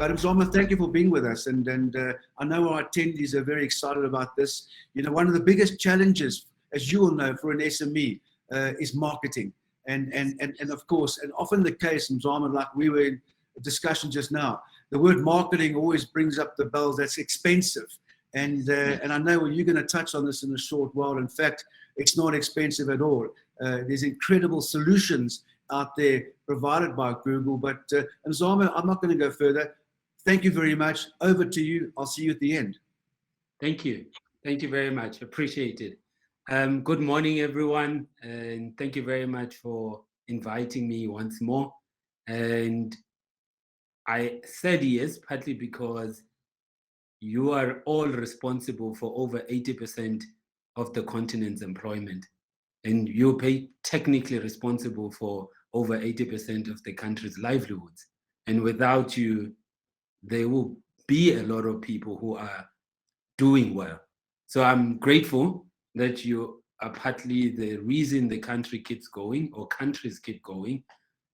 But Mzamo, thank you for being with us. And I know our attendees are very excited about this. You know, one of the biggest challenges, as you all know, for an SME is marketing. And of course, and often the case, Mzamo, like we were in a discussion just now, the word marketing always brings up the bells. That's expensive. And I know you're going to touch on this in a short while. In fact, it's not expensive at all. There's incredible solutions out there provided by Google. But Mzamo, I'm not going to go further. Thank you very much. Over to you. I'll see you at the end. Thank you. Thank you very much. Appreciate it. Good morning, everyone. And thank you very much for inviting me once more. And I said yes, partly because you are all responsible for over 80% of the continent's employment. And you're technically responsible for over 80% of the country's livelihoods. And without you, there will be a lot of people who are doing well. So I'm grateful that you are partly the reason the country keeps going, or countries keep going.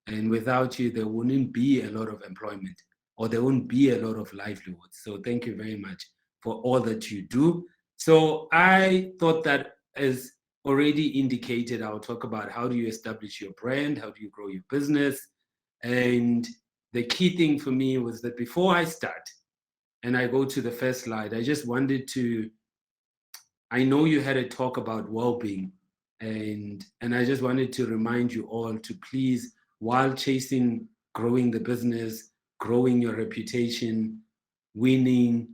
And without you, there wouldn't be a lot of employment, or there won't be a lot of livelihoods. So thank you very much for all that you do. So I thought that, as already indicated, I'll talk about how do you establish your brand, how do you grow your business. And the key thing for me was that before I start, and I go to the first slide, I just wanted to, I know you had a talk about well-being, and I just wanted to remind you all to please, while chasing growing the business, growing your reputation, winning,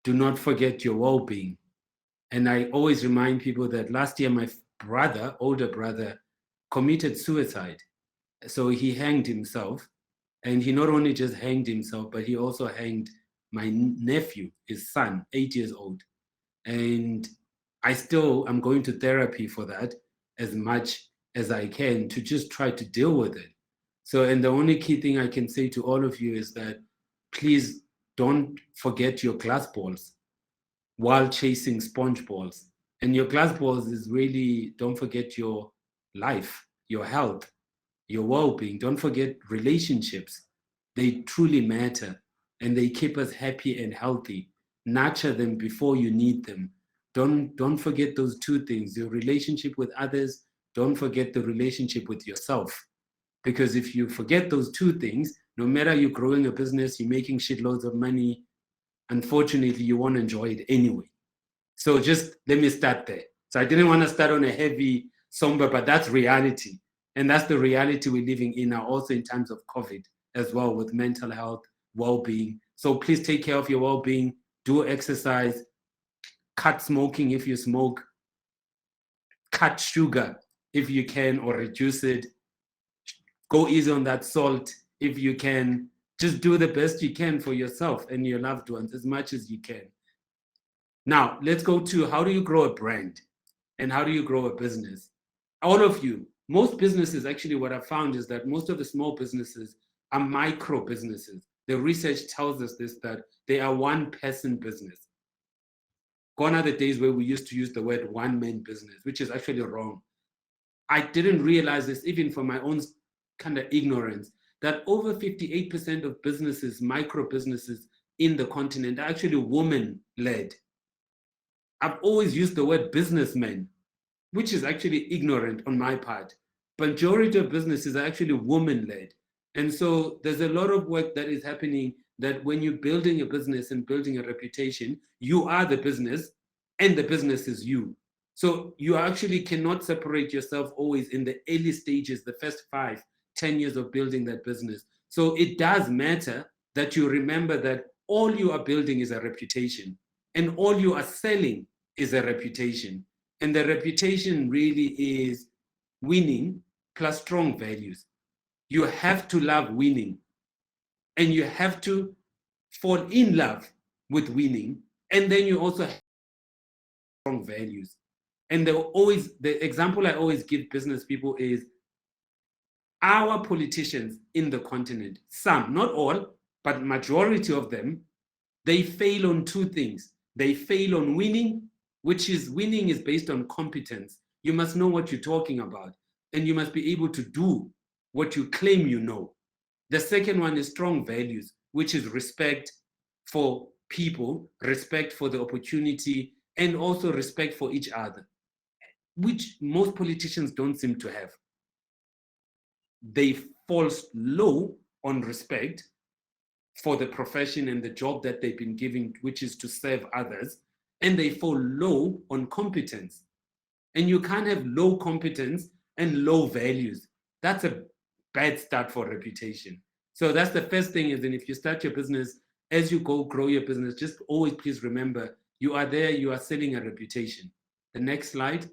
do not forget your well-being. And I always remind people that last year my brother, older brother, committed suicide. So he hanged himself, and he not only just hanged himself, but he also hanged my nephew, his son, 8 years old. And I'm going to therapy for that as much as I can to just try to deal with it. So, and the only key thing I can say to all of you is that please don't forget your glass balls while chasing sponge balls. And your glass balls is really, don't forget your life, your health, your well-being. Don't forget relationships. They truly matter, and they keep us happy and healthy. Nurture them before you need them. Don't forget those two things, your relationship with others. Don't forget the relationship with yourself. Because if you forget those two things, no matter you're growing a business, you're making shitloads of money, unfortunately, you won't enjoy it anyway. So just let me start there. So I didn't want to start on a heavy, somber, but that's reality. And that's the reality we're living in now, also in times of COVID as well, with mental health, well-being. So please take care of your well-being, do exercise, cut smoking if you smoke, cut sugar if you can, or reduce it. Go easy on that salt if you can. Just do the best you can for yourself and your loved ones as much as you can. Now, let's go to how do you grow a brand and how do you grow a business? All of you, most businesses, actually what I found is that most of the small businesses are micro businesses. The research tells us this, that they are one-person business. Gone are the days where we used to use the word one-man business, which is actually wrong. I didn't realize this, even for my own kind of ignorance, that over 58% of businesses, micro businesses in the continent, are actually woman-led. I've always used the word businessman, which is actually ignorant on my part. Majority of businesses are actually woman-led. And so there's a lot of work that is happening, that when you're building a business and building a reputation, you are the business and the business is you. So you actually cannot separate yourself always in the early stages, the first 5, 10 years of building that business. So it does matter that you remember that all you are building is a reputation, and all you are selling is a reputation. And the reputation really is winning plus strong values. You have to love winning, and you have to fall in love with winning, and then you also have strong values. And the example I always give business people is our politicians in the continent, some, not all, but majority of them, they fail on 2 things. They fail on winning, which is winning is based on competence. You must know what you're talking about, and you must be able to do what you claim you know. The second one is strong values, which is respect for people, respect for the opportunity, and also respect for each other, which most politicians don't seem to have. They fall low on respect for the profession and the job that they've been given, which is to serve others, and they fall low on competence. And you can't have low competence and low values. That's a bad start for reputation. So that's the first thing is, and if you start your business, as you go grow your business, just always please remember, you are there, you are selling a reputation. The next slide.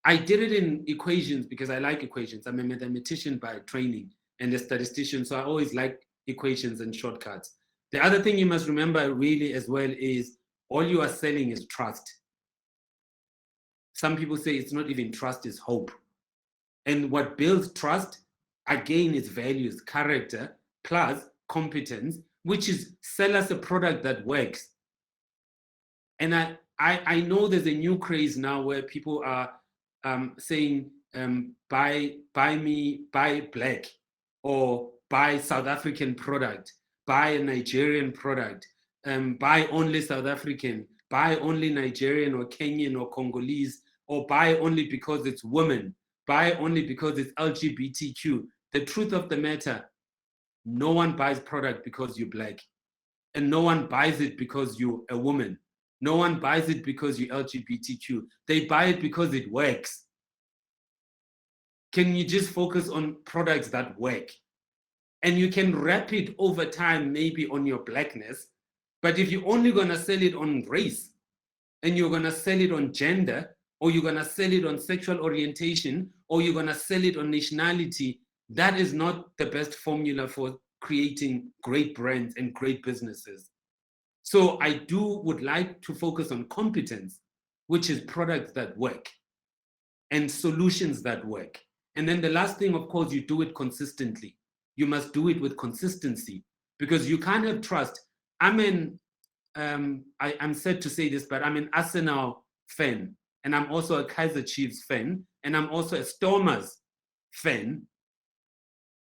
I did it in equations because I like equations. I'm a mathematician by training and a statistician, so I always like equations and shortcuts. The other thing you must remember really as well is all you are selling is trust. Some people say it's not even trust, it's hope. And what builds trust, again, is values, character, plus competence, which is sell us a product that works. And I know there's a new craze now where people are saying, buy black, or buy South African product, buy a Nigerian product, buy only South African, buy only Nigerian or Kenyan or Congolese, or buy only because it's women, buy only because it's LGBTQ. The truth of the matter, no one buys product because you're black, and no one buys it because you're a woman. No one buys it because you're LGBTQ. They buy it because it works. Can you just focus on products that work? And you can wrap it over time, maybe on your blackness. But if you're only going to sell it on race, and you're going to sell it on gender, or you're going to sell it on sexual orientation, or you're going to sell it on nationality, that is not the best formula for creating great brands and great businesses. So I would like to focus on competence, which is products that work and solutions that work. And then the last thing, of course, you do it consistently. You must do it with consistency, because you can't have trust. I'm sad to say this, but I'm an Arsenal fan, and I'm also a Kaizer Chiefs fan, and I'm also a Stormers fan,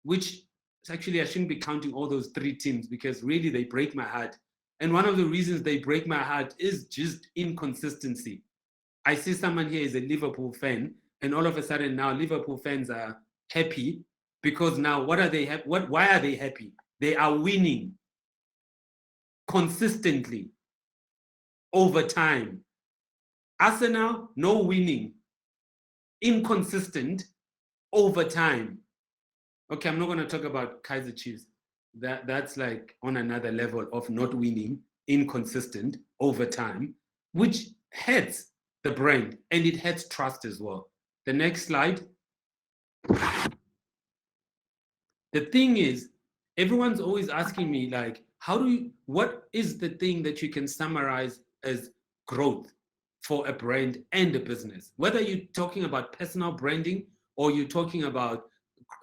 which actually I shouldn't be counting all those three teams because really they break my heart. And one of the reasons they break my heart is just inconsistency. I see someone here is a Liverpool fan, and all of a sudden now Liverpool fans are happy because now what are they? Why are they happy? They are winning consistently over time. Arsenal, no winning, inconsistent over time. Okay, I'm not going to talk about Kaizer Chiefs. That's like on another level of not winning, inconsistent over time, which hurts the brand and it hurts trust as well. The next slide. The thing is, everyone's always asking me, like, what is the thing that you can summarize as growth for a brand and a business? Whether you're talking about personal branding, or you're talking about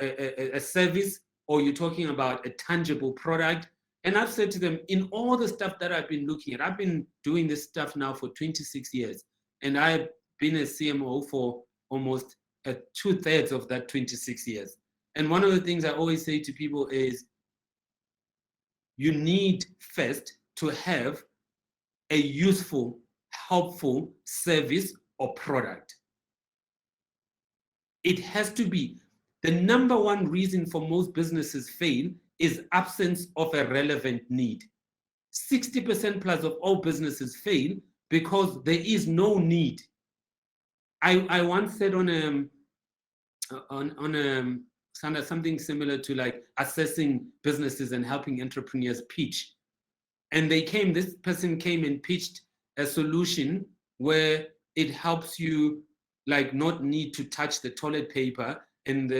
a service, or you're talking about a tangible product. And I've said to them, in all the stuff that I've been looking at, I've been doing this stuff now for 26 years, and I've been a CMO for almost 2/3 of that 26 years. And one of the things I always say to people is, you need first to have a useful, helpful service or product. It has to be. The number one reason for most businesses fail is absence of a relevant need. 60% plus of all businesses fail because there is no need. I once said on something similar to like assessing businesses and helping entrepreneurs pitch. And this person came and pitched a solution where it helps you like not need to touch the toilet paper, and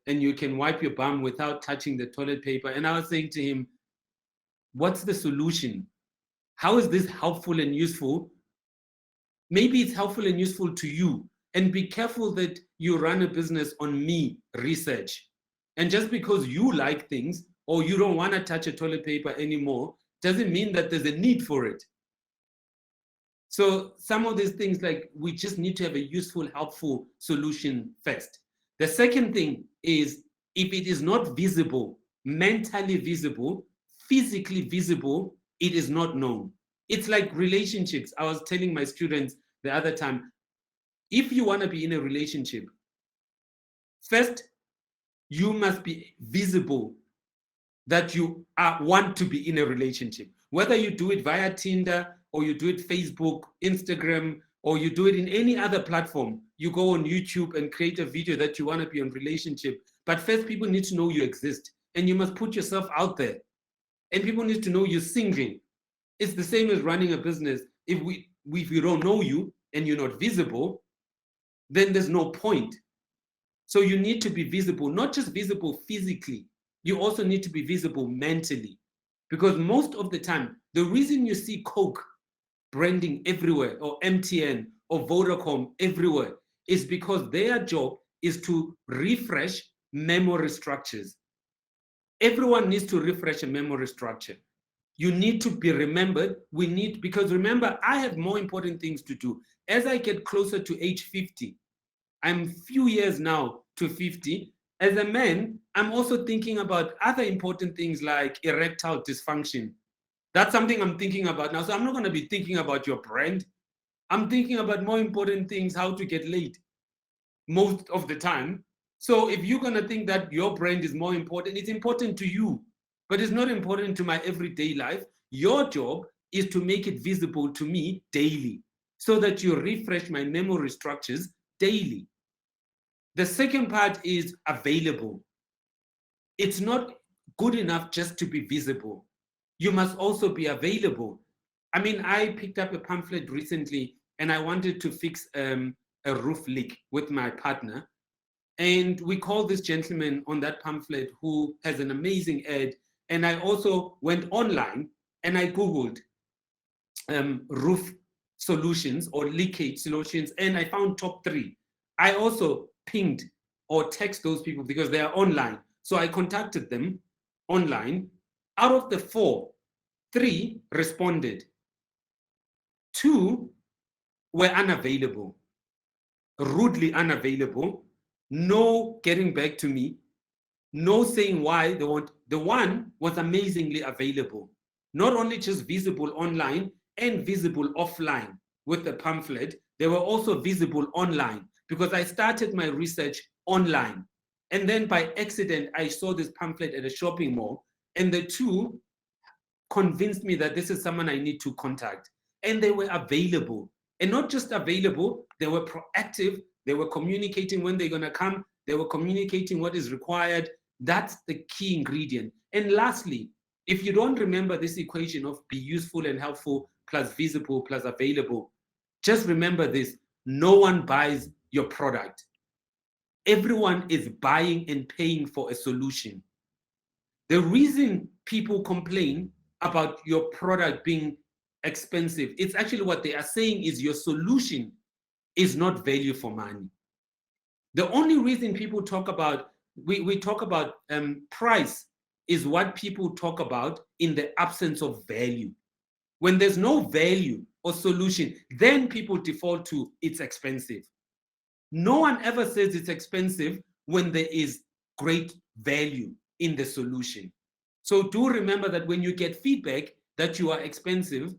you can wipe your bum without touching the toilet paper. And I was saying to him, what's the solution? How is this helpful and useful? Maybe it's helpful and useful to you. And be careful that you run a business on me research. And just because you like things or you don't want to touch a toilet paper anymore doesn't mean that there's a need for it. So some of these things, like, we just need to have a useful, helpful solution first. The second thing is, if it is not visible mentally visible, physically visible, it is not known. It's like relationships. I was telling my students the other time, if you want to be in a relationship, first, you must be visible that you want to be in a relationship. Whether you do it via Tinder, or you do it Facebook, Instagram, or you do it in any other platform, you go on YouTube and create a video that you want to be in relationship. But first, people need to know you exist, and you must put yourself out there. And people need to know you're single. It's the same as running a business. If we don't know you and you're not visible, then there's no point. So you need to be visible, not just visible physically. You also need to be visible mentally. Because most of the time, the reason you see Coke branding everywhere, or MTN or Vodacom everywhere, is because their job is to refresh memory structures. Everyone needs to refresh a memory structure. You need to be remembered. Because remember, I have more important things to do. As I get closer to age 50, I'm few years now to 50. As a man, I'm also thinking about other important things like erectile dysfunction. That's something I'm thinking about now. So I'm not going to be thinking about your brand. I'm thinking about more important things, how to get laid most of the time. So if you're going to think that your brand is more important, it's important to you, but it's not important to my everyday life. Your job is to make it visible to me daily so that you refresh my memory structures daily. The second part is available. It's not good enough just to be visible. You must also be available. I mean, I picked up a pamphlet recently and I wanted to fix a roof leak with my partner. And we called this gentleman on that pamphlet who has an amazing ad. And I also went online and I Googled roof solutions or leakage solutions, and I found top 3. I also pinged or text those people because they are online. So I contacted them online. Out of the 4, 3 responded. 2 were unavailable, rudely unavailable, no getting back to me, no saying why they want. The one was amazingly available, not only just visible online and visible offline with the pamphlet, they were also visible online because I started my research online. And then by accident, I saw this pamphlet at a shopping mall, and the 2 convinced me that this is someone I need to contact. And they were available. And not just available, they were proactive. They were communicating when they're going to come. They were communicating what is required. That's the key ingredient. And lastly, if you don't remember this equation of be useful and helpful plus visible plus available, just remember this: no one buys your product. Everyone is buying and paying for a solution. The reason people complain about your product being expensive, it's actually what they are saying is your solution is not value for money. The only reason people talk about, we talk about price is what people talk about in the absence of value. When there's no value or solution, then people default to it's expensive. No one ever says it's expensive when there is great value in the solution. So do remember that when you get feedback that you are expensive,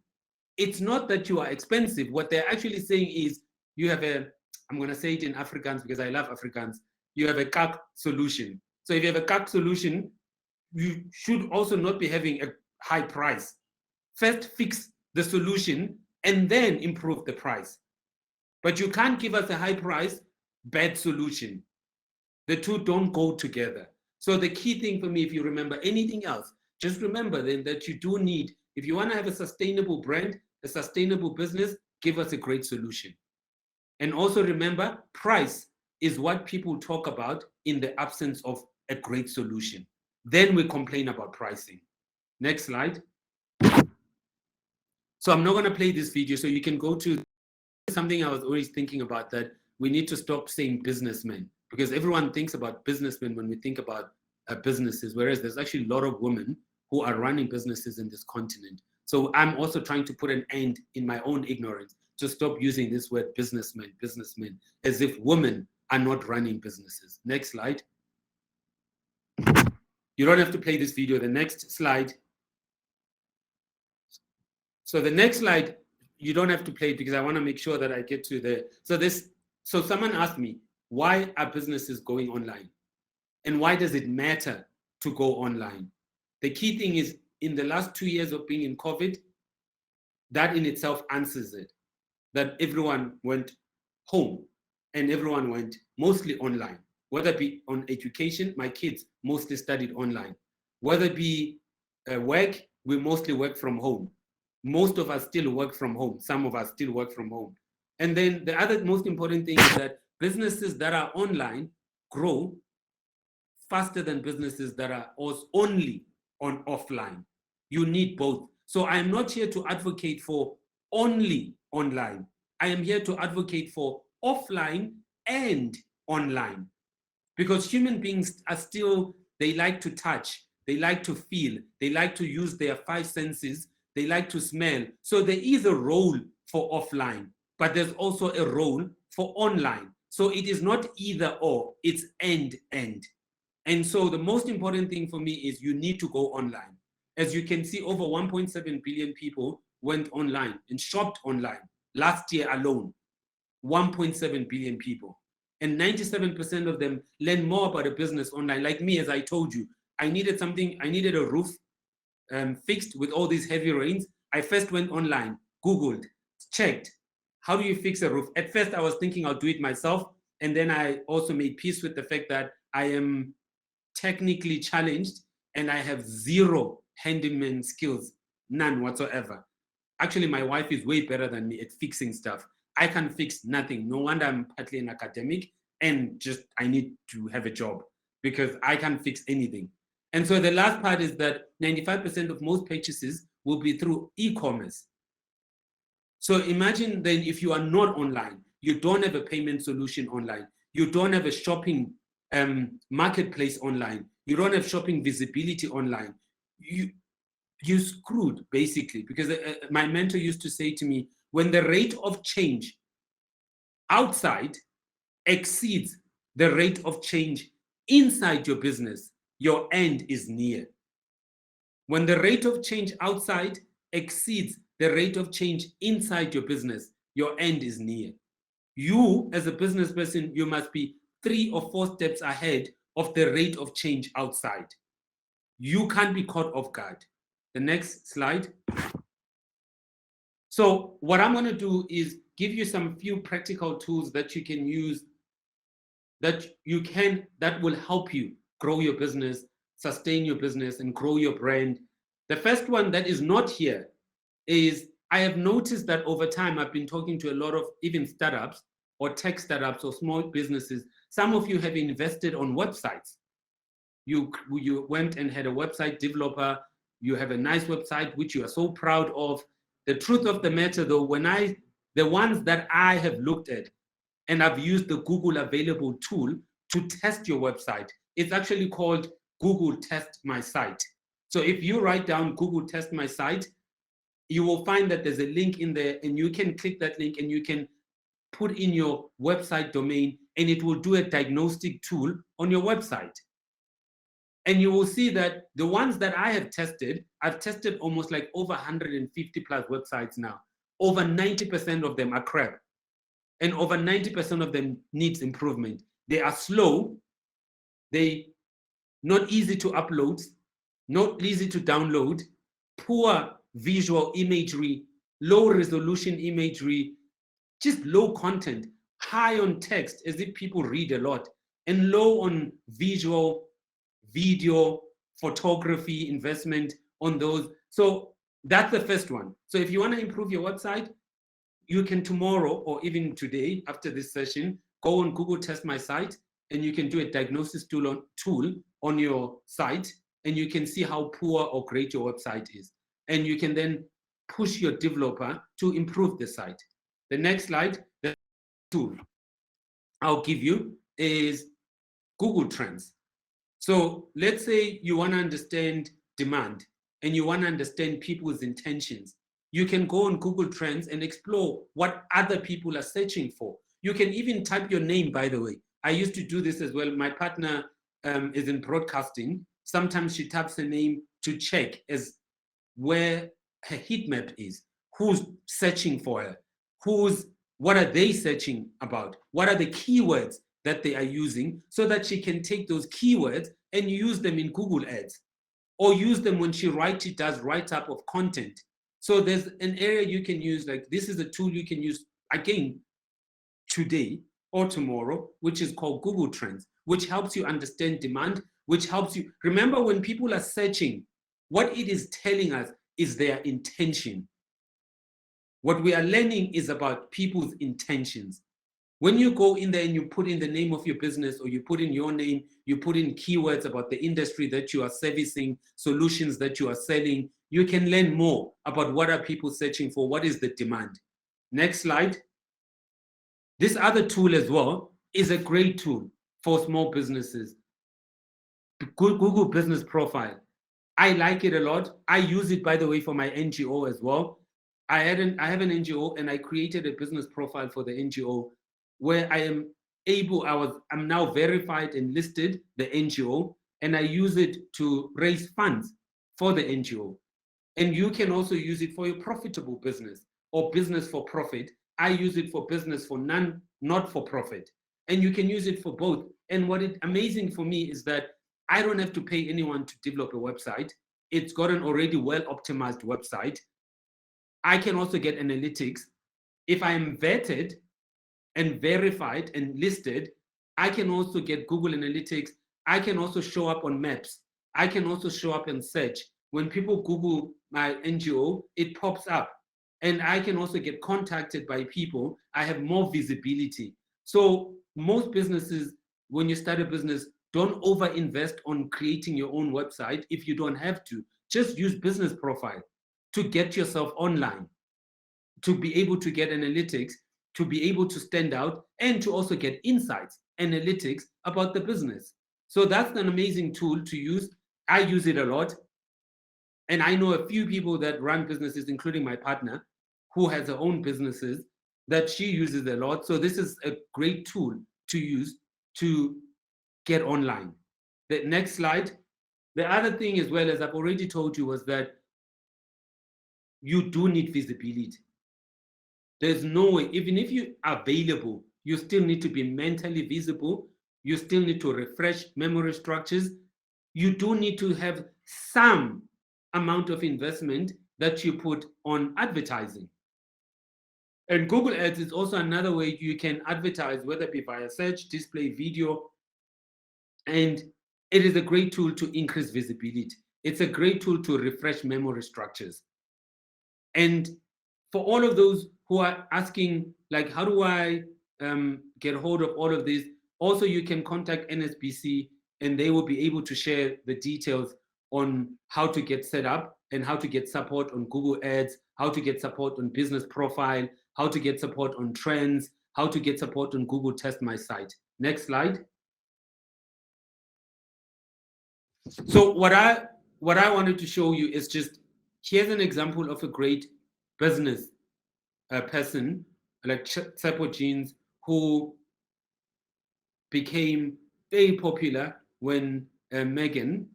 it's not that you are expensive. What they're actually saying is you have a, I'm going to say it in Afrikaans because I love Afrikaans, you have a CAC solution. So if you have a CAC solution, you should also not be having a high price. First, fix the solution and then improve the price. But you can't give us a high price, bad solution. The two don't go together. So the key thing for me, if you remember anything else, just remember then that you do need, if you want to have a sustainable brand, a sustainable business, give us a great solution. And also remember, price is what people talk about in the absence of a great solution. Then we complain about pricing. Next slide. So I'm not going to play this video, so you can go to something I was always thinking about, that we need to stop saying businessmen, because everyone thinks about businessmen when we think about businesses, whereas there's actually a lot of women who are running businesses in this continent. So I'm also trying to put an end in my own ignorance to stop using this word businessmen, as if women are not running businesses. Next slide. You don't have to play this video. The next slide. So the next slide, you don't have to play it because I want to make sure that I get to the, so someone asked me, why are businesses going online? And why does it matter to go online? The key thing is, in the last 2 years of being in COVID, that in itself answers it, that everyone went home and everyone went mostly online, whether it be on education. My kids mostly studied online. Whether it be work, we mostly work from home. Most of us still work from home. Some of us still work from home. And then the other most important thing is that businesses that are online grow faster than businesses that are only on offline. You need both. So I'm not here to advocate for only online. I am here to advocate for offline and online, because human beings are still, they like to touch, they like to feel, they like to use their 5 senses, they like to smell. So there is a role for offline, but there's also a role for online. So it is not either or, it's and. And so the most important thing for me is you need to go online. As you can see, over 1.7 billion people went online and shopped online last year alone. 1.7 billion people. And 97% of them learn more about a business online. Like me, as I told you, I needed a roof fixed with all these heavy rains. I first went online, Googled, checked, how do you fix a roof? At first, I was thinking I'll do it myself. And then I also made peace with the fact that I am technically challenged and I have 0 handyman skills, none whatsoever. Actually, my wife is way better than me at fixing stuff. I can fix nothing. No wonder I'm partly an academic and just I need to have a job because I can't fix anything. And so the last part is that 95% of most purchases will be through e-commerce. So imagine then if you are not online, you don't have a payment solution online, you don't have a shopping marketplace online, you don't have shopping visibility online, you're screwed basically. Because my mentor used to say to me, when the rate of change outside exceeds the rate of change inside your business, your end is near. When the rate of change outside exceeds the rate of change inside your business, your end is near. You, as a business person, you must be 3 or 4 steps ahead of the rate of change outside. You can't be caught off guard. The next slide. So what I'm going to do is give you some few practical tools that you can use, that will help you grow your business, sustain your business, and grow your brand. The first one that is not here is, I have noticed that over time, I've been talking to a lot of even startups or tech startups or small businesses. Some of you have invested on websites. You went and had a website developer. You have a nice website, which you are so proud of. The truth of the matter though, the ones that I have looked at, and I've used the Google available tool to test your website. It's actually called Google Test My Site. So if you write down Google Test My Site, you will find that there's a link in there and you can click that link and you can put in your website domain and it will do a diagnostic tool on your website. And you will see that the ones that I have tested, I've tested almost like over 150 plus websites now. Over 90% of them are crap. And over 90% of them needs improvement. They are slow. They not easy to upload, not easy to download, poor visual imagery, low resolution imagery, just low content, high on text as if people read a lot, and low on visual, video, photography, investment on those. So that's the first one. So if you want to improve your website, you can tomorrow or even today after this session, go on Google Test My Site and you can do a diagnosis tool on your site and you can see how poor or great your website is. And you can then push your developer to improve the site. The next slide, the tool I'll give you is Google Trends. So let's say you want to understand demand and you want to understand people's intentions. You can go on Google Trends and explore what other people are searching for. You can even type your name, by the way. I used to do this as well. My partner is in broadcasting. sometimes she taps the name to check as where her heat map is, who's searching for her, what are they searching about, what are the keywords that they are using, so that she can take those keywords and use them in Google Ads, or use them when she does write-up of content. So there's an area you can use, like this is a tool you can use again today or tomorrow, which is called Google Trends, which helps you understand demand, which helps you. Remember, when people are searching, what it is telling us is their intention. What we are learning is about people's intentions. When you go in there and you put in the name of your business, or you put in your name, you put in keywords about the industry that you are servicing, solutions that you are selling, you can learn more about what are people searching for, what is the demand. Next slide. This other tool as well is a great tool for small businesses. Google Business Profile. I like it a lot. I use it, by the way, for my NGO as well. I have an NGO, and I created a business profile for the NGO where I'm now verified and listed, the NGO, and I use it to raise funds for the NGO. And you can also use it for your profitable business or business for profit. I use it for business for not for profit. And you can use it for both. And what is amazing for me is that I don't have to pay anyone to develop a website. It's got an already well-optimized website. I can also get analytics. If I am vetted and verified and listed, I can also get Google Analytics. I can also show up on maps. I can also show up in search. When people Google my NGO, it pops up. And I can also get contacted by people. I have more visibility. So most businesses, when you start a business, don't over-invest on creating your own website if you don't have to. Just use business profile to get yourself online, to be able to get analytics, to be able to stand out, and to also get insights, analytics about the business. So that's an amazing tool to use. I use it a lot. And I know a few people that run businesses, including my partner, who has her own businesses that she uses a lot. So this is a great tool to use to get online. The next slide. The other thing, as well, as I've already told you, was that you do need visibility. There's no way, even if you are available, you still need to be mentally visible. You still need to refresh memory structures. You do need to have some amount of investment that you put on advertising. And Google Ads is also another way you can advertise, whether it be via search, display, video. And it is a great tool to increase visibility. It's a great tool to refresh memory structures. And for all of those who are asking, like, how do I get hold of all of this? Also, you can contact NSBC, and they will be able to share the details on how to get set up and how to get support on Google Ads, how to get support on business profile, how to get support on trends, how to get support on Google Test My Site. Next slide. So what I wanted to show you is just, here's an example of a great business person like Tsepo Jeans, who became very popular when Meghan,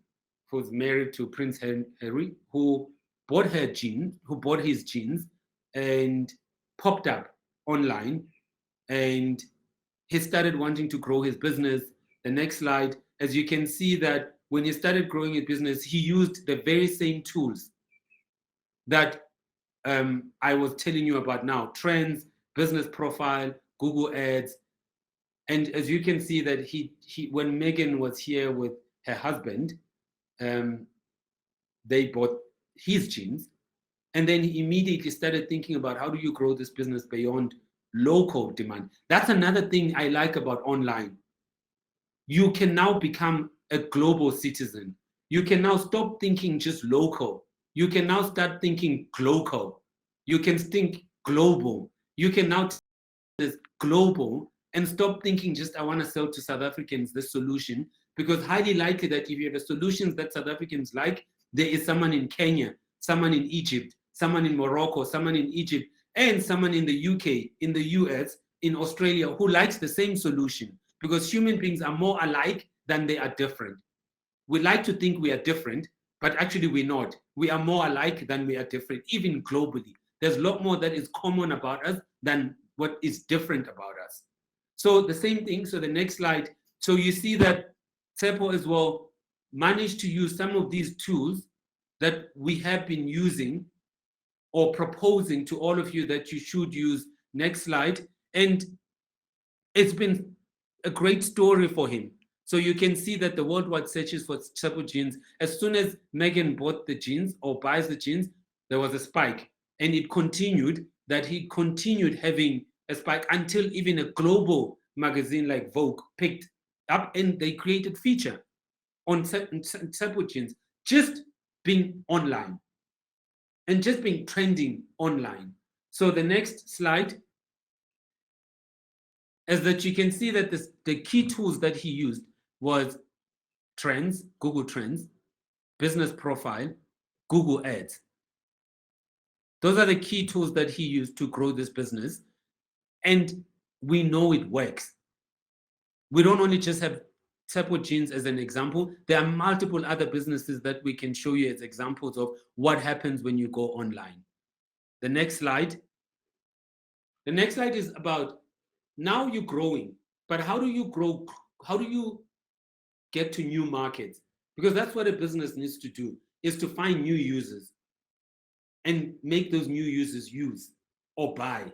who was married to Prince Harry, who bought his jeans and popped up online, and he started wanting to grow his business. The next slide, as you can see that when he started growing his business, he used the very same tools that I was telling you about now: trends, business profile, Google Ads. And as you can see that he when Meghan was here with her husband, they bought his jeans, and then he immediately started thinking about, how do you grow this business beyond local demand? That's another thing I like about online. You can now become a global citizen. You can now stop thinking just local. You can now start thinking global. You can think global. You can now think global and stop thinking just, I want to sell to South Africans this solution, because highly likely that if you have the solutions that South Africans like, there is someone in Kenya, someone in Egypt, someone in Morocco, someone in Egypt, and someone in the UK, in the US, in Australia, who likes the same solution, because human beings are more alike than they are different. we like to think we are different, but actually we're not. We are more alike than we are different, even globally. There's a lot more that is common about us than what is different about us. So the same thing, so the next slide. So you see that Tshepo as well managed to use some of these tools that we have been using or proposing to all of you that you should use. Next slide. And it's been a great story for him. So you can see that the worldwide searches for Tshepo jeans, as soon as Megan bought the jeans or buys the jeans, there was a spike. And it continued, that he continued having a spike until even a global magazine like Vogue picked up and they created feature on Tshepo jeans, just being online and just being trending online. So the next slide is that you can see that the key tools that he used was Trends, Google Trends, Business Profile, Google Ads. Those are the key tools that he used to grow this business. And we know it works. We don't only just have Tshepo jeans as an example. There are multiple other businesses that we can show you as examples of what happens when you go online. The next slide. The next slide is about, now you're growing, but how do you grow? How do you get to new markets? Because that's what a business needs to do, is to find new users and make those new users use or buy.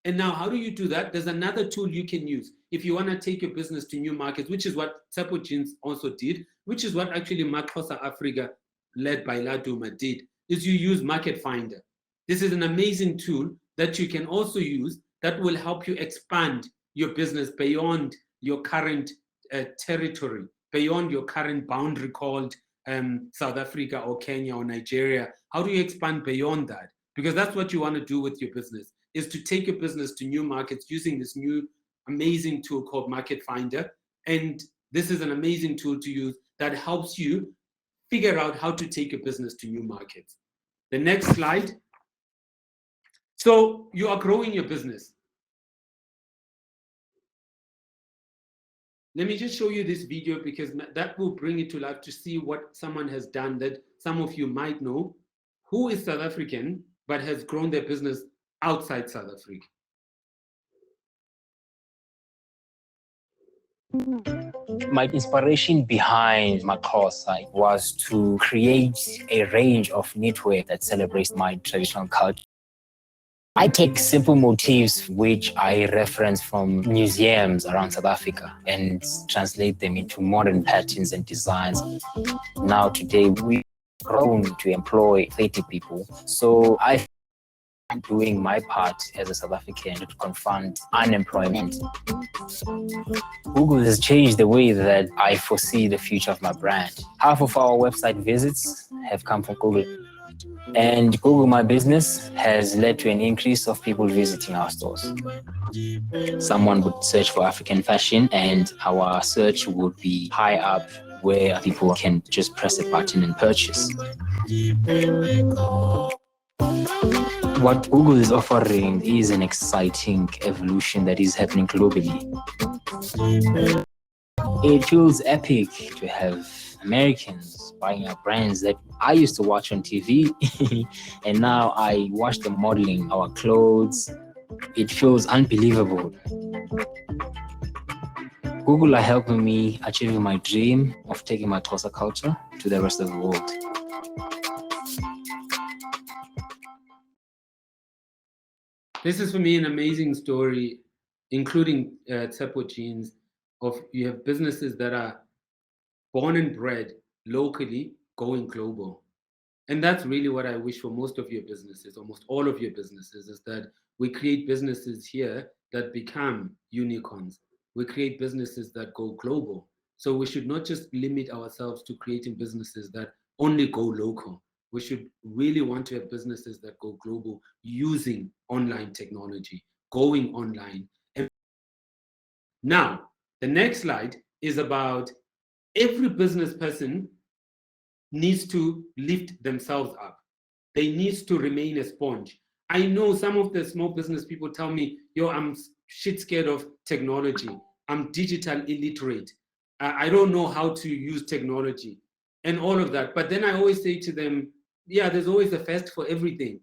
And now, how do you do that? There's another tool you can use if you want to take your business to new markets, which is what Tshepo jeans also did, which is what actually Maxhosa Africa, led by Laduma, did, is you use Market Finder. This is an amazing tool that you can also use that will help you expand your business beyond your current territory, beyond your current boundary called South Africa or Kenya or Nigeria. How do you expand beyond that? Because that's what you want to do with your business, is to take your business to new markets using this new amazing tool called Market Finder. And this is an amazing tool to use that helps you figure out how to take your business to new markets. The next slide. So you are growing your business. Let me just show you this video because that will bring it to life to see what someone has done that some of you might know, who is South African but has grown their business outside South Africa. My inspiration behind Maxhosa was to create a range of knitwear that celebrates my traditional culture. I take simple motifs which I reference from museums around South Africa and translate them into modern patterns and designs. Now today we've grown to employ 30 people. So I'm doing my part as a South African to confront unemployment. Google has changed the way that I foresee the future of my brand. Half of our website visits have come from Google. And Google My Business has led to an increase of people visiting our stores. Someone would search for African fashion and our search would be high up where people can just press a button and purchase. What Google is offering is an exciting evolution that is happening globally. It feels epic to have Americans buying our brands that I used to watch on TV and now I watch them modeling our clothes. It feels unbelievable. Google are helping me achieving my dream of taking my Xhosa culture to the rest of the world. This is for me an amazing story, including Tshepo jeans, of you have businesses that are born and bred locally, going global. And that's really what I wish for most of your businesses, almost all of your businesses, is that we create businesses here that become unicorns. We create businesses that go global. So we should not just limit ourselves to creating businesses that only go local. We should really want to have businesses that go global using online technology, going online. Now, the next slide is about every business person needs to lift themselves up. They need to remain a sponge. I know some of the small business people tell me, yo, I'm shit scared of technology. I'm digital illiterate. I don't know how to use technology. and all of that. But then I always say to them, yeah, there's always a first for everything.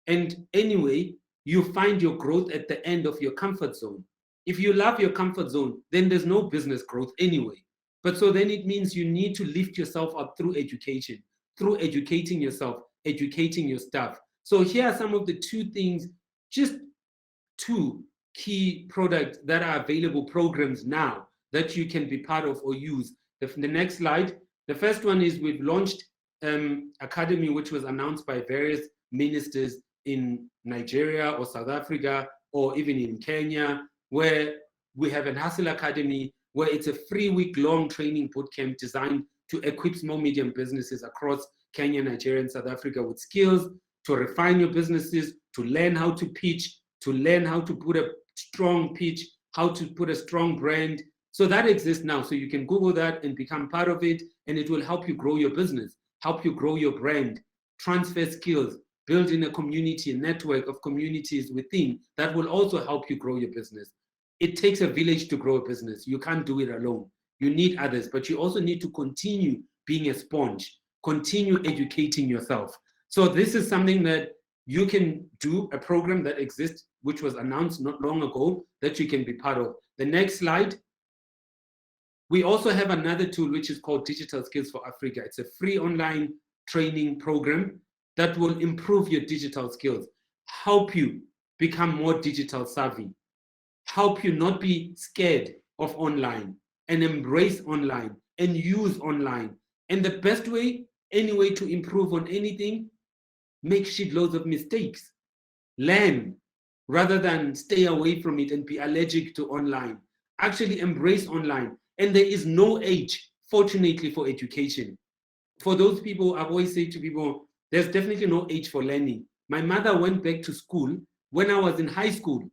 And anyway, you find your growth at the end of your comfort zone. If you love your comfort zone, then there's no business growth anyway. But so then it means you need to lift yourself up through education, through educating yourself, educating your staff. So here are some of the two things, just two key products that are available, programs now that you can be part of or use. The next slide. The first one is we've launched Academy, which was announced by various ministers in Nigeria or South Africa or even in Kenya, where we have an Hustle Academy, where it's a 3-week-long training bootcamp designed to equip small, medium businesses across Kenya, Nigeria, and South Africa with skills to refine your businesses, to learn how to pitch, to learn how to put a strong pitch, how to put a strong brand. So that exists now. So you can Google that and become part of it, and it will help you grow your business, help you grow your brand, transfer skills, build in a community, a network of communities within that will also help you grow your business. It takes a village to grow a business. You can't do it alone. You need others, but you also need to continue being a sponge, continue educating yourself. So this is something that you can do, a program that exists, which was announced not long ago, that you can be part of. The next slide. We also have another tool, which is called Digital Skills for Africa. It's a free online training program that will improve your digital skills, help you become more digital savvy, help you not be scared of online and embrace online and use online. And the best way, any way to improve on anything, make shitloads of mistakes. Learn rather than stay away from it and be allergic to online. Actually embrace online. And there is no age, fortunately, for education. For those people, I always say to people, there's definitely no age for learning. My mother went back to school when I was in high school,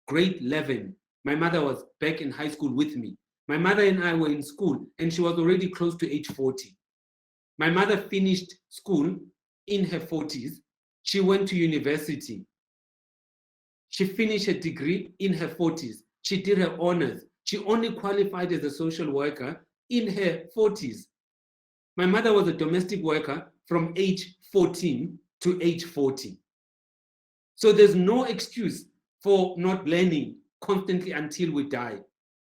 grade 11. My mother was back in high school with me. My mother and I were in school, and she was already close to age 40. My mother finished school in her 40s. She went to university. She finished her degree in her 40s. She did her honors. She only qualified as a social worker in her 40s. My mother was a domestic worker from age 14 to age 40. So there's no excuse for not learning constantly until we die.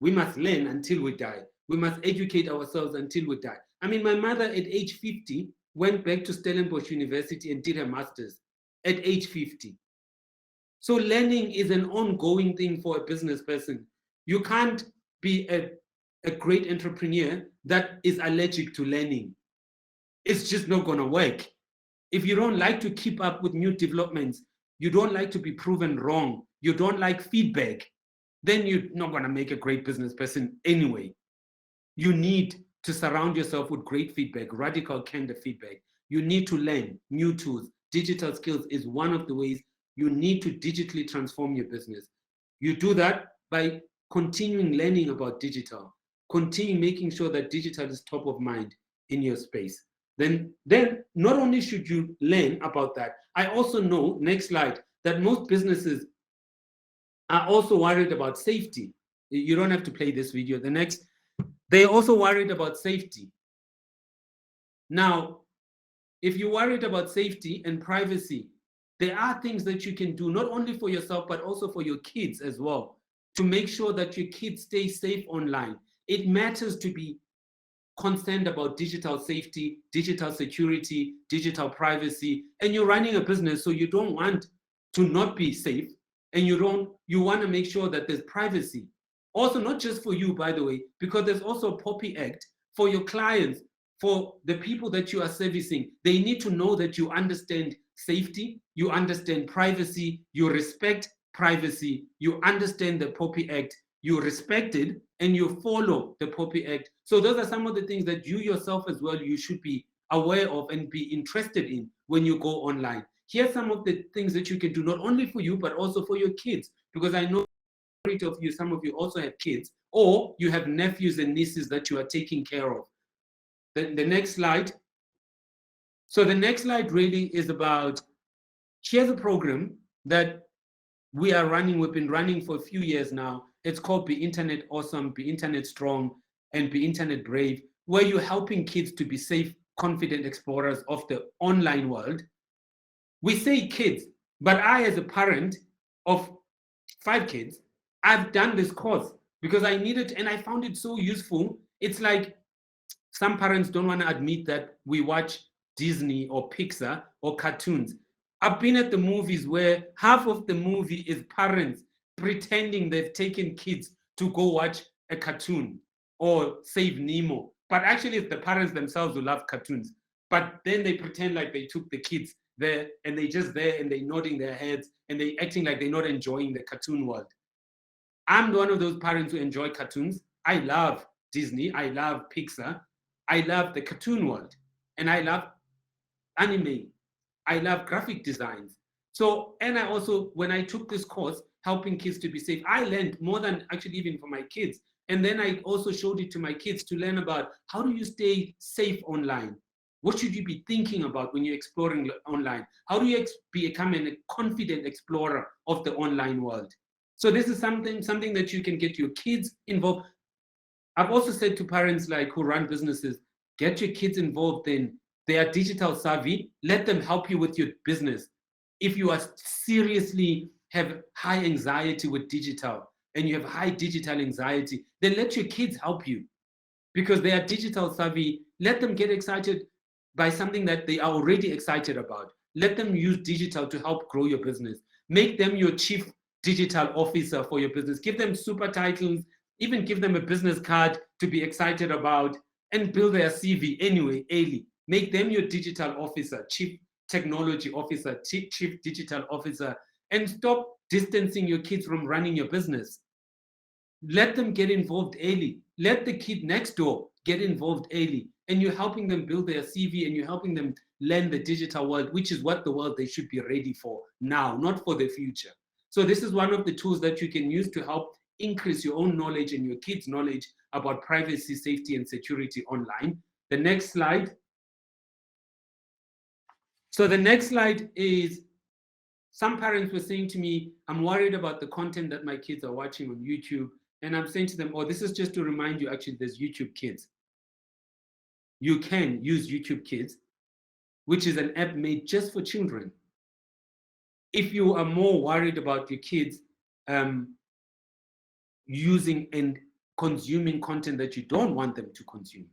We must learn until we die. We must educate ourselves until we die. I mean, my mother at age 50 went back to Stellenbosch University and did her master's at age 50. So learning is an ongoing thing for a business person. You can't be a great entrepreneur that is allergic to learning. It's just not going to work. If you don't like to keep up with new developments, you don't like to be proven wrong, you don't like feedback, then you're not going to make a great business person anyway. You need to surround yourself with great feedback, radical kind of feedback. You need to learn new tools. Digital skills is one of the ways you need to digitally transform your business. You do that by continuing learning about digital, continue making sure that digital is top of mind in your space. Then not only should you learn about that, I also know, next slide, that most businesses are also worried about safety. You don't have to play this video. The next, they're also worried about safety. Now, if you're worried about safety and privacy, there are things that you can do, not only for yourself, but also for your kids as well, to make sure that your kids stay safe online. It matters to be concerned about digital safety, digital security, digital privacy, and you're running a business, so you don't want to not be safe, and you want to make sure that there's privacy. Also, not just for you, by the way, because there's also a POPI Act for your clients, for the people that you are servicing. They need to know that you understand safety, you understand privacy, you respect privacy, you understand the POPI Act, you respect it, and you follow the POPI Act. So those are some of the things that you yourself as well, you should be aware of and be interested in when you go online. Here's some of the things that you can do, not only for you, but also for your kids, because I know of you, some of you also have kids, or you have nephews and nieces that you are taking care of. The next slide. So the next slide really is about, here's a program that we are running, we've been running for a few years now. It's called Be Internet Awesome, Be Internet Strong, and Be Internet Brave, where you're helping kids to be safe confident explorers of the online world. We say kids, but I, as a parent of 5 kids, I've done this course because I needed, and I found it so useful. It's like some parents don't want to admit that we watch Disney or Pixar or cartoons. I've been at the movies where half of the movie is parents pretending they've taken kids to go watch a cartoon or Save Nemo. But actually, it's the parents themselves who love cartoons. But then they pretend like they took the kids there and they just there and they're nodding their heads and they acting like they're not enjoying the cartoon world. I'm one of those parents who enjoy cartoons. I love Disney. I love Pixar. I love the cartoon world. And I love anime. I love graphic designs. So, and I also, when I took this course, helping kids to be safe, I learned more than actually even for my kids. And then I also showed it to my kids to learn about how do you stay safe online? What should you be thinking about when you're exploring online? How do you become a confident explorer of the online world? So this is something that you can get your kids involved. I've also said to parents like who run businesses, get your kids involved in, they are digital savvy, let them help you with your business. If you are seriously have high anxiety with digital and you have high digital anxiety, then let your kids help you because they are digital savvy. Let them get excited by something that they are already excited about. Let them use digital to help grow your business. Make them your chief digital officer for your business. Give them super titles, even give them a business card to be excited about and build their CV anyway, early. Make them your digital officer, chief technology officer, chief digital officer, and stop distancing your kids from running your business. Let them get involved early. Let the kid next door get involved early. And you're helping them build their CV and you're helping them learn the digital world, which is what the world they should be ready for now, not for the future. So this is one of the tools that you can use to help increase your own knowledge and your kids' knowledge about privacy, safety, and security online. The next slide. So the next slide is, some parents were saying to me, I'm worried about the content that my kids are watching on YouTube. And I'm saying to them, oh, this is just to remind you, actually, there's YouTube Kids. You can use YouTube Kids, which is an app made just for children. If you are more worried about your kids using and consuming content that you don't want them to consume.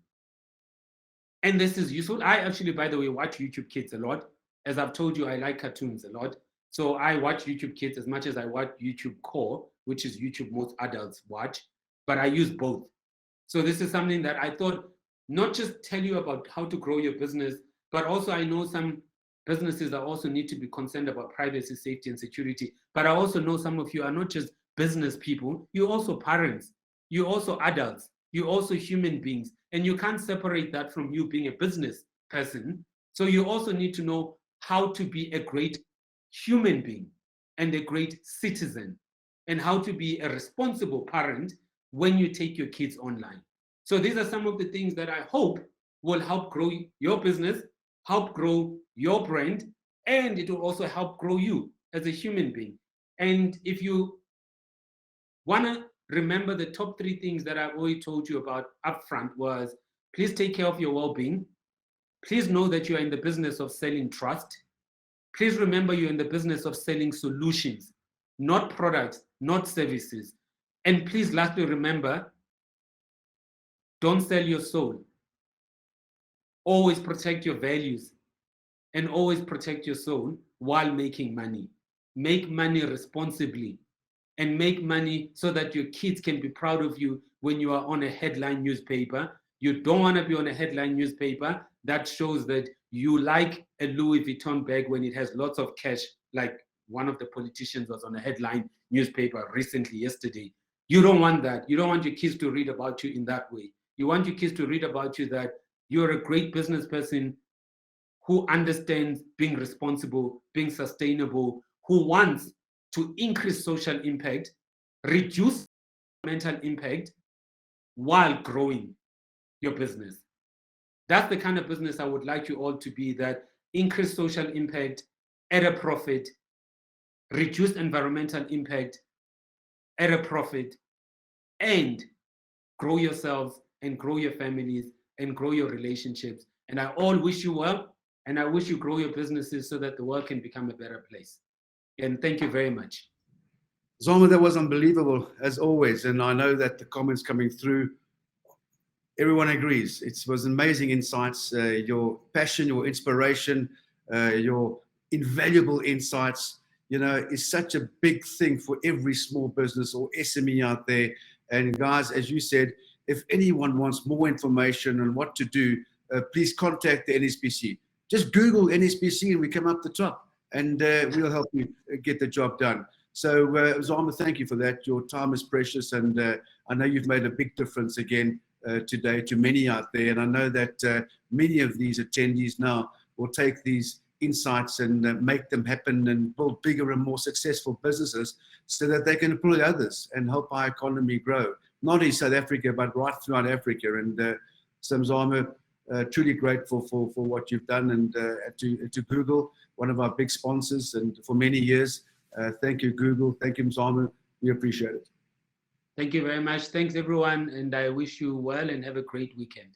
And this is useful. I actually, by the way, watch YouTube Kids a lot. As I've told you, I like cartoons a lot. So I watch YouTube Kids as much as I watch YouTube Core, which is YouTube most adults watch, but I use both. So this is something that I thought, not just tell you about how to grow your business, but also I know some businesses that also need to be concerned about privacy, safety, and security. But I also know some of you are not just business people, you're also parents, you're also adults, you're also human beings, and you can't separate that from you being a business person. So you also need to know how to be a great human being and a great citizen, and how to be a responsible parent when you take your kids online. So these are some of the things that I hope will help grow your business, help grow your brand, and it will also help grow you as a human being. And if you want to remember the top 3 things that I've already told you about upfront was, please take care of your well-being. Please know that you are in the business of selling trust. Please remember you're in the business of selling solutions, not products, not services. And please lastly remember, don't sell your soul. Always protect your values and always protect your soul while making money. Make money responsibly and make money so that your kids can be proud of you when you are on a headline newspaper. You don't want to be on a headline newspaper that shows that you like a Louis Vuitton bag when it has lots of cash, like one of the politicians was on a headline newspaper recently, yesterday. You don't want that. You don't want your kids to read about you in that way. You want your kids to read about you that you're a great business person who understands being responsible, being sustainable, who wants to increase social impact, reduce mental impact while growing your business. That's the kind of business I would like you all to be, that increase social impact at a profit, reduce environmental impact at a profit, and grow yourselves and grow your families and grow your relationships And I all wish you well, and I wish you grow your businesses so that the world can become a better place. And thank you very much. Mzamo, that was unbelievable, as always. And I know that the comments coming through, everyone agrees. It was amazing insights, your passion, your inspiration, your invaluable insights, is such a big thing for every small business or SME out there. And guys, as you said, if anyone wants more information on what to do, please contact the NSBC. Just Google NSBC and we come up the top, and we'll help you get the job done. So, Mzamo, thank you for that. Your time is precious, and I know you've made a big difference again today to many out there. And I know that many of these attendees now will take these insights and make them happen and build bigger and more successful businesses so that they can employ others and help our economy grow, not in South Africa, but right throughout Africa. And so, Mzamo, truly grateful for what you've done, and to Google, one of our big sponsors, and for many years. Thank you, Google. Thank you, Mzamo. We appreciate it. Thank you very much. Thanks, everyone. And I wish you well and have a great weekend.